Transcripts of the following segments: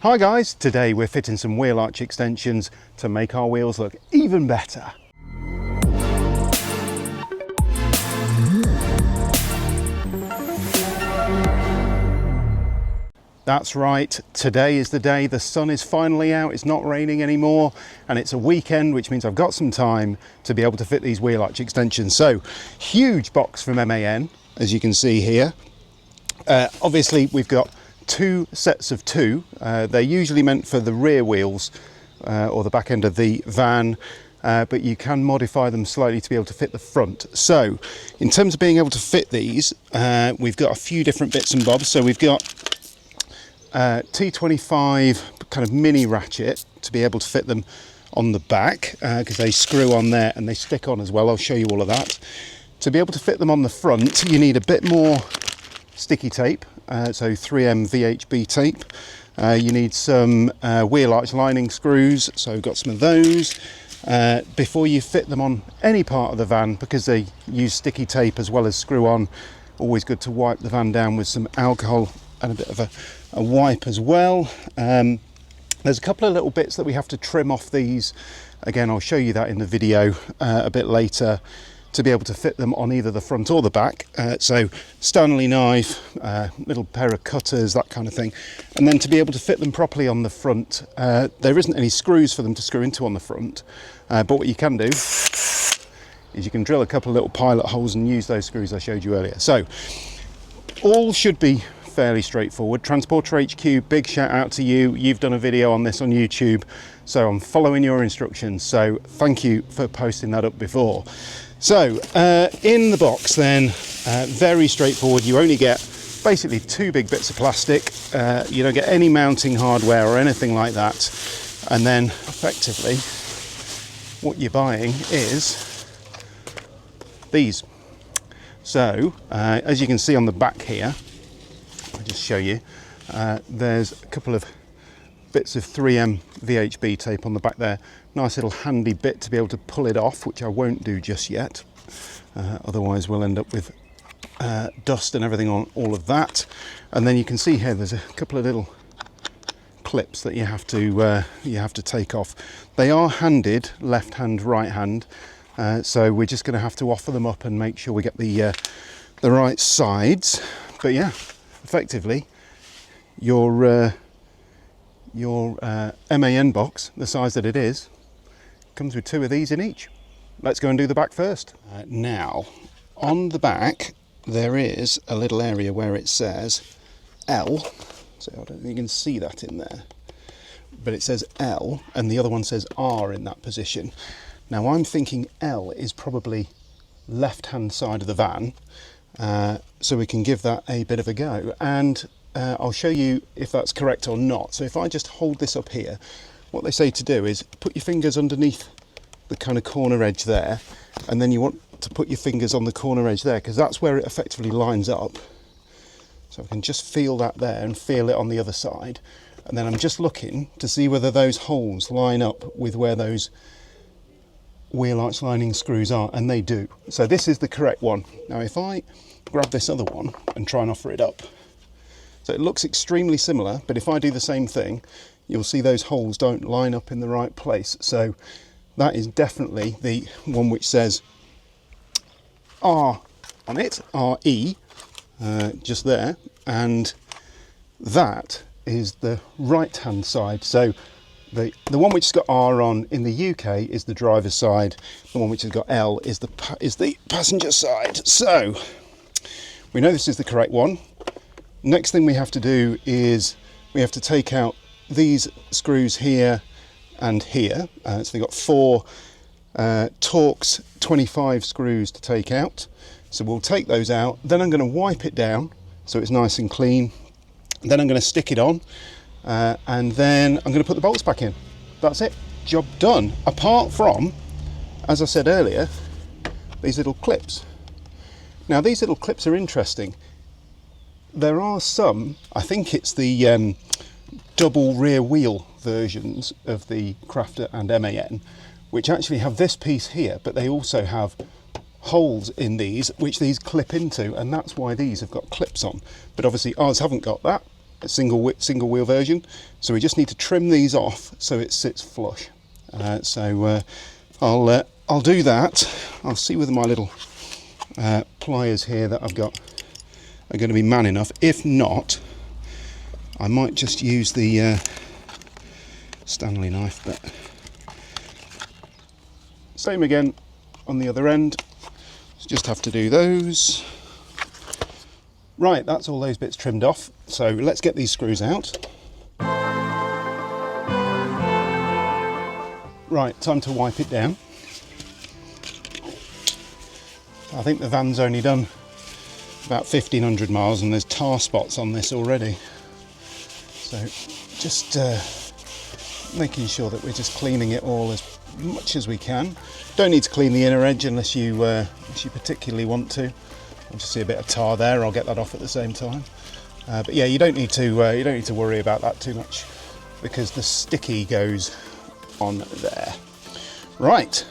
Hi guys, today we're fitting some wheel arch extensions to make our wheels look even better. That's right, today is the day. The sun is finally out, it's not raining anymore, and it's a weekend, which means I've got some time to be able to fit these wheel arch extensions. So, huge box from MAN, as you can see here. Obviously, we've got two sets of two. They're usually meant for the rear wheels or the back end of the van, but you can modify them slightly to be able to fit the front. So in terms of being able to fit these, we've got a few different bits and bobs. So we've got T25 kind of mini ratchet to be able to fit them on the back, because they screw on there and they stick on as well. I'll show you all of that. To be able to fit them on the front, you need a bit more sticky tape, so 3M VHB tape. You need some wheel arch lining screws, so we've got some of those. Before you fit them on any part of the van, because they use sticky tape as well as screw on, always good to wipe the van down with some alcohol and a bit of a wipe as well. There's a couple of little bits that we have to trim off these. Again, I'll show you that in the video a bit later, to be able to fit them on either the front or the back. So Stanley knife, little pair of cutters, that kind of thing. And then to be able to fit them properly on the front, there isn't any screws for them to screw into on the front, but what you can do is you can drill a couple of little pilot holes and use those screws I showed you earlier. So all should be fairly straightforward. Transporter HQ, big shout out to you. You've done a video on this on YouTube, so I'm following your instructions, so thank you for posting that up before. So in the box then, very straightforward. You only get basically two big bits of plastic. You don't get any mounting hardware or anything like that. And then effectively what you're buying is these. So as you can see on the back here, I'll just show you, there's a couple of bits of 3M VHB tape on the back there. Nice little handy bit to be able to pull it off, which I won't do just yet. Otherwise we'll end up with dust and everything on all of that. And then you can see here there's a couple of little clips that you have to take off. They are handed, left hand, right hand. So we're just going to have to offer them up and make sure we get the right sides. But yeah, effectively your MAN box, the size that it is, comes with two of these in each. Let's go and do the back first. Now, on the back, there is a little area where it says L. So I don't think you can see that in there, but it says L, and the other one says R in that position. Now, I'm thinking L is probably left-hand side of the van, so we can give that a bit of a go. And I'll show you if that's correct or not. So if I just hold this up here, what they say to do is put your fingers underneath the kind of corner edge there, and then you want to put your fingers on the corner edge there, because that's where it effectively lines up. So I can just feel that there and feel it on the other side. And then I'm just looking to see whether those holes line up with where those wheel arch lining screws are, and they do. So this is the correct one. Now if I grab this other one and try and offer it up, so it looks extremely similar, but if I do the same thing, you'll see those holes don't line up in the right place. So that is definitely the one which says R on it, RE, just there, and that is the right hand side. So the one which has got R on in the UK is the driver's side, the one which has got L is the passenger side. So we know this is the correct one. Next thing we have to do is we have to take out these screws here and here. So they've got four Torx 25 screws to take out. So we'll take those out. Then I'm going to wipe it down so it's nice and clean. Then I'm going to stick it on, and then I'm going to put the bolts back in. That's it. Job done. Apart from, as I said earlier, these little clips. Now these little clips are interesting. There are some, I think it's the double rear wheel versions of the Crafter and MAN, which actually have this piece here, but they also have holes in these which these clip into, and that's why these have got clips on. But obviously ours haven't got that, a single wheel version, so we just need to trim these off so it sits flush. I'll do that. I'll see whether my little pliers here that I've got are going to be man enough. If not, I might just use the Stanley knife, but same again on the other end. Just have to do those. Right, that's all those bits trimmed off, so let's get these screws out. Right, time to wipe it down. I think the van's only done about 1,500 miles and there's tar spots on this already. So just making sure that we're just cleaning it all as much as we can. Don't need to clean the inner edge unless you particularly want to. I'll just see a bit of tar there. I'll get that off at the same time. But yeah, you don't need to worry about that too much because the sticky goes on there. Right.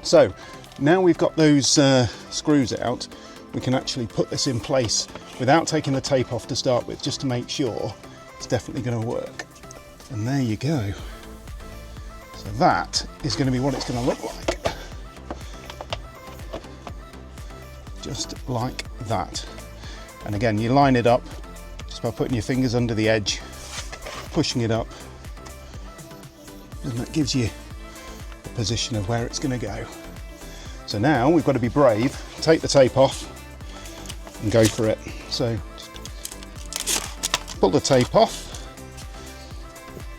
So now we've got those screws out, we can actually put this in place without taking the tape off to start with, just to make sure it's definitely going to work. And there you go. So that is going to be what it's going to look like. Just like that. And again, you line it up just by putting your fingers under the edge, pushing it up, and that gives you the position of where it's going to go. So now we've got to be brave, take the tape off and go for it. So pull the tape off.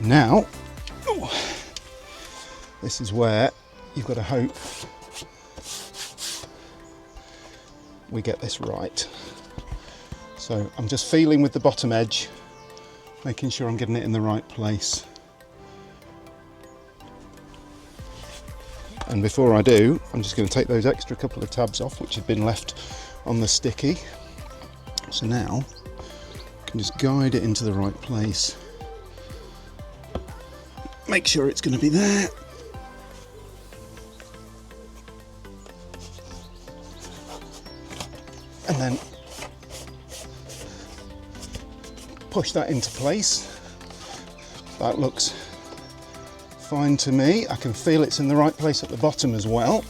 Now, this is where you've got to hope we get this right. So I'm just feeling with the bottom edge, making sure I'm getting it in the right place. And before I do, I'm just going to take those extra couple of tabs off which have been left on the sticky. So now I can just guide it into the right place. Make sure it's going to be there. And then push that into place. That looks fine to me. I can feel it's in the right place at the bottom as well.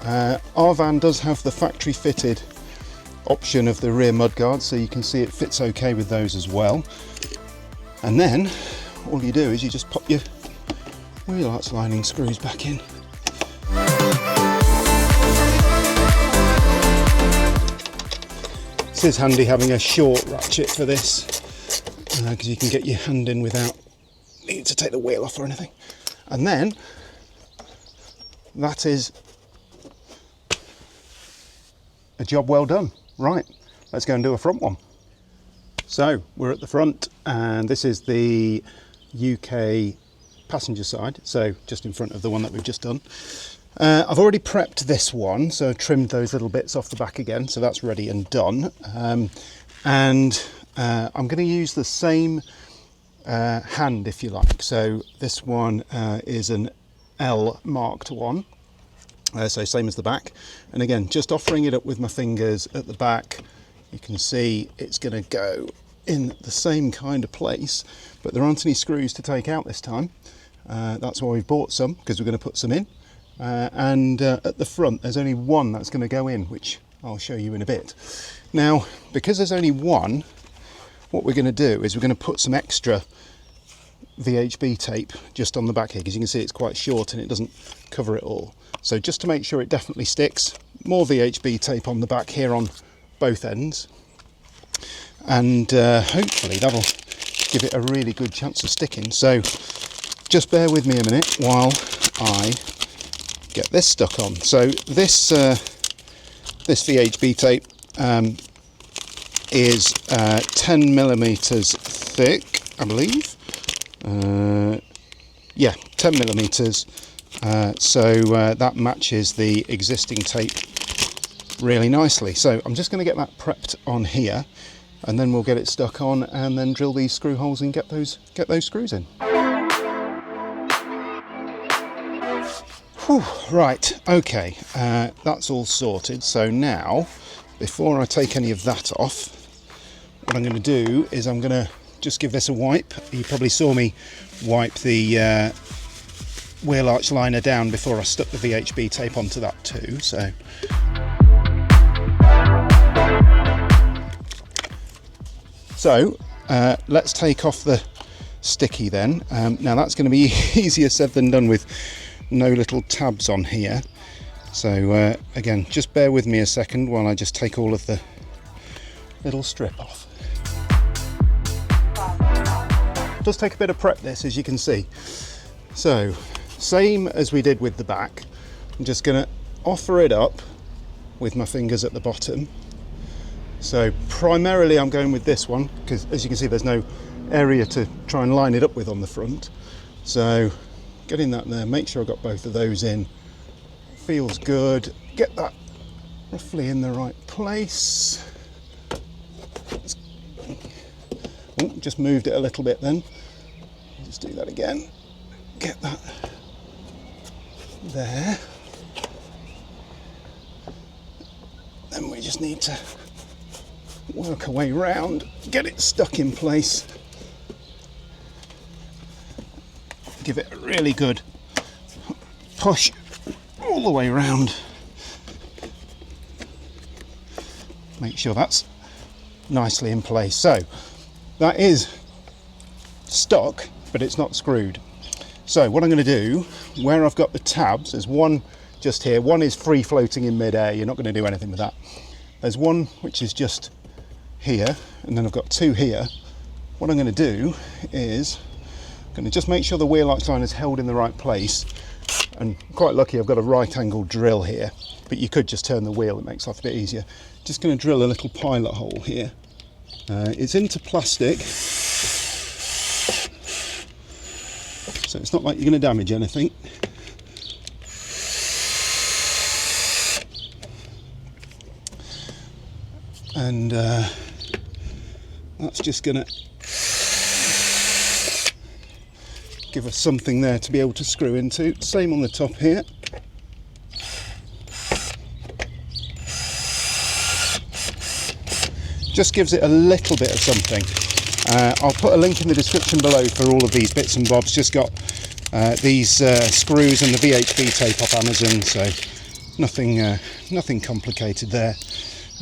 Our van does have the factory fitted option of the rear mudguards, so you can see it fits okay with those as well. And then all you do is you just pop your wheel arch lining screws back in. This is handy having a short ratchet for this, because you can get your hand in without needing to take the wheel off or anything. And then that is a job well done. Right, let's go and do a front one. So we're at the front, and this is the UK passenger side, so just in front of the one that we've just done. I've already prepped this one, so trimmed those little bits off the back again, so that's ready and done. I'm going to use the same hand, if you like. So this one is an L marked one, so same as the back. And again, just offering it up with my fingers at the back, you can see it's going to go in the same kind of place, but there aren't any screws to take out this time. That's why we've bought some, because we're going to put some in. And at the front there's only one that's going to go in, which I'll show you in a bit. Now, because there's only one, what we're going to do is we're going to put some extra VHB tape just on the back here, because you can see it's quite short and it doesn't cover it all. So just to make sure it definitely sticks, more VHB tape on the back here on both ends, and hopefully that'll give it a really good chance of sticking. So just bear with me a minute while I get this stuck on. So this this VHB tape is 10 millimeters thick, I believe. Yeah, 10 millimeters. So that matches the existing tape really nicely. So I'm just going to get that prepped on here, and then we'll get it stuck on, and then drill these screw holes and get those screws in. Whew, right, okay, that's all sorted. So now, before I take any of that off, what I'm going to do is I'm going to just give this a wipe. You probably saw me wipe the wheel arch liner down before I stuck the VHB tape onto that too. So let's take off the sticky then. Now that's going to be easier said than done with no little tabs on here. So again, just bear with me a second while I just take all of the little strip off. It does take a bit of prep this, as you can see. So same as we did with the back, I'm just going to offer it up with my fingers at the bottom. So primarily I'm going with this one because, as you can see, there's no area to try and line it up with on the front. So getting that there, make sure I've got both of those in. Feels good. Get that roughly in the right place. Oh, just moved it a little bit then. Just do that again. Get that there. Then we just need to work our way round, get it stuck in place. Give it a really good push all the way around. Make sure that's nicely in place. So that is stuck, but it's not screwed. So what I'm going to do, where I've got the tabs, there's one just here, one is free floating in midair, you're not going to do anything with that. There's one which is just here, and then I've got two here. What I'm going to do is I'm going to just make sure the wheel arch line is held in the right place, and quite lucky I've got a right angle drill here, but you could just turn the wheel, it makes life a bit easier. Just going to drill a little pilot hole here. It's into plastic, so it's not like you're going to damage anything. And that's just going to give us something there to be able to screw into. Same on the top here. Just gives it a little bit of something. I'll put a link in the description below for all of these bits and bobs. Just got these screws and the VHB tape off Amazon, so nothing complicated there.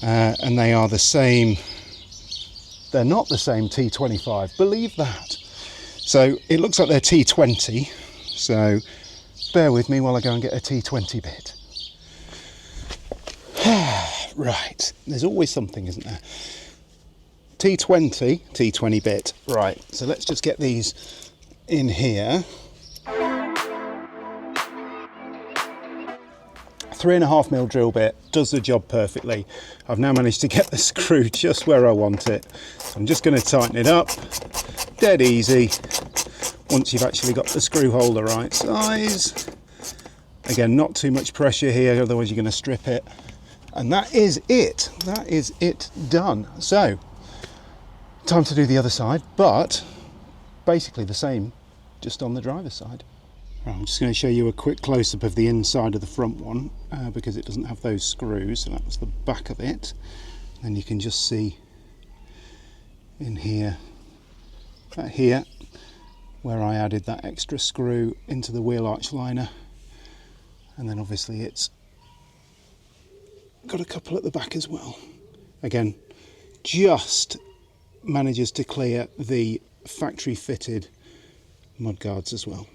And they are the same. They're not the same T25, believe that. So it looks like they're T20, so bear with me while I go and get a T20 bit. Right, there's always something, isn't there? T20 bit. Right, so let's just get these in here. 3.5mm drill bit does the job perfectly. I've now managed to get the screw just where I want it. So I'm just going to tighten it up. Dead easy. Once you've actually got the screw hole the right size. Again, not too much pressure here, otherwise you're going to strip it. And that is it. That is it done. So, time to do the other side, but basically the same, just on the driver's side. I'm just going to show you a quick close-up of the inside of the front one because it doesn't have those screws. So that was the back of it. And you can just see in here, where I added that extra screw into the wheel arch liner. And then obviously it's got a couple at the back as well. Again, just manages to clear the factory fitted mudguards as well.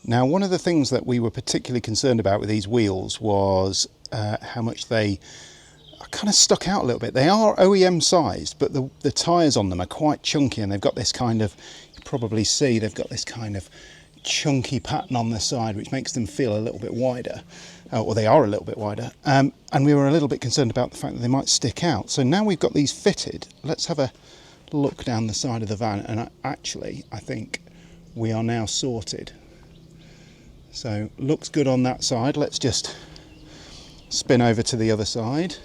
Now, one of the things that we were particularly concerned about with these wheels was how much they kind of stuck out a little bit. They are OEM sized, but the tyres on them are quite chunky, and they've got this kind of, you probably see, they've got this kind of chunky pattern on the side, which makes them feel a little bit wider, or they are a little bit wider. And we were a little bit concerned about the fact that they might stick out. So now we've got these fitted, let's have a look down the side of the van, and actually, I think we are now sorted. So looks good on that side. Let's just spin over to the other side.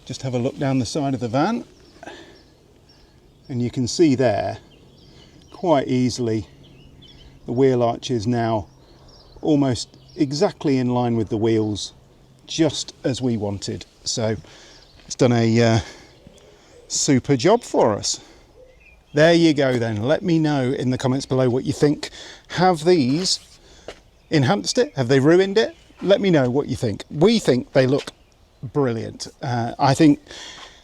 Just have a look down the side of the van, and you can see there quite easily the wheel arch is now almost exactly in line with the wheels, just as we wanted. So it's done a super job for us. There you go then. Let me know in the comments below what you think. Have these enhanced it? Have they ruined it? Let me know what you think. We think they look brilliant. I think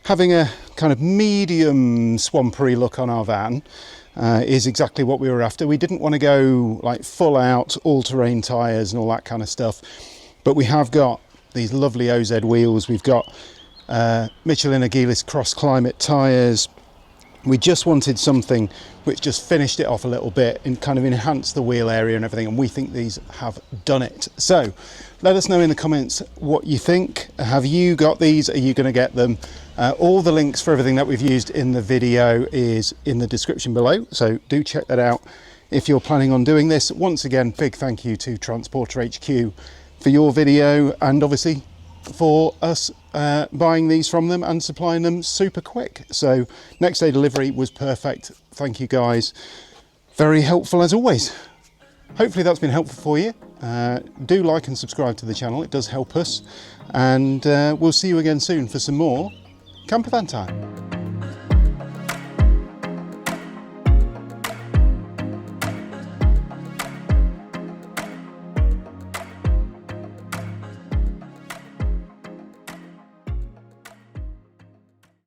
having a kind of medium swampery look on our van is exactly what we were after. We didn't want to go like full out all-terrain tyres and all that kind of stuff, but we have got these lovely OZ wheels. We've got Michelin Agilis CrossClimate tyres. We just wanted something which just finished it off a little bit and kind of enhanced the wheel area and everything, and we think these have done it. So let us know in the comments what you think. Have you got these? Are you going to get them? All the links for everything that we've used in the video is in the description below, so do check that out if you're planning on doing this. Once again, big thank you to Transporter HQ for your video, and obviously for us buying these from them and supplying them super quick. So next day delivery was perfect. Thank you guys, very helpful as always. Hopefully that's been helpful for you. Do like and subscribe to the channel, it does help us, and we'll see you again soon for some more Campervan Time.